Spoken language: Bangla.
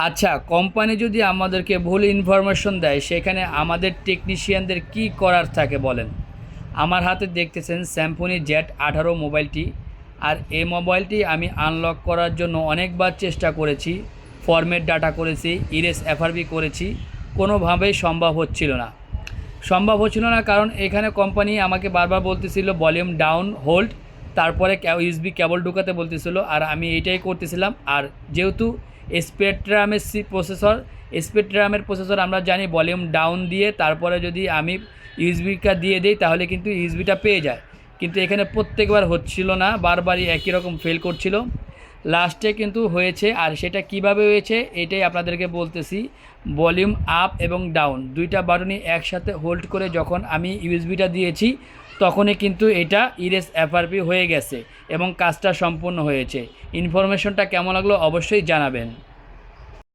আচ্ছা, কোম্পানি যদি আমাদেরকে ভুল ইনফরমেশন দেয় সেখানে আমাদের টেকনিশিয়ানদের কি করার থাকে বলেন। আমার হাতে দেখতেছেন স্যামসুং Z18 মোবাইলটি। আর এই মোবাইলটি আমি আনলক করার জন্য অনেকবার চেষ্টা করেছি, ফরম্যাট ডাটা করেছি, ইরেজ এফআরবি করেছি, কোনোভাবেই সম্ভব হচ্ছিল না। কারণ এখানে কোম্পানি আমাকে বারবার বলতেছিল ভলিউম ডাউন হোল্ড, তারপরে ইউএসবি কেবল ঢুকাতে বলতেছিল, আর আমি এইটাই করতেছিলাম। আর যেহেতু স্পেকট্রামের প্রসেসর আমরা জানি ভলিউম ডাউন দিয়ে তারপরে যদি আমি ইউএসবিটা দিয়ে দিই তাহলে কিন্তু ইউএসবিটা পেয়ে যায়, কিন্তু এখানে প্রত্যেকবার হচ্ছিল না, বারবারই একই রকম ফেল করছিল। লাস্টে কিন্তু হয়েছে, আর সেটা কিভাবে হয়েছে এটাই আপনাদেরকে বলতেছি। ভলিউম আপ এবং ডাউন দুইটা বাটনই একসাথে হোল্ড করে যখন আমি ইউএসবিটা দিয়েছি তখনই কিন্তু এটা ইরেজ এফআরপি হয়ে গেছে এবং কাজটা সম্পূর্ণ হয়েছে। ইনফরমেশনটা কেমন লাগলো অবশ্যই জানাবেন।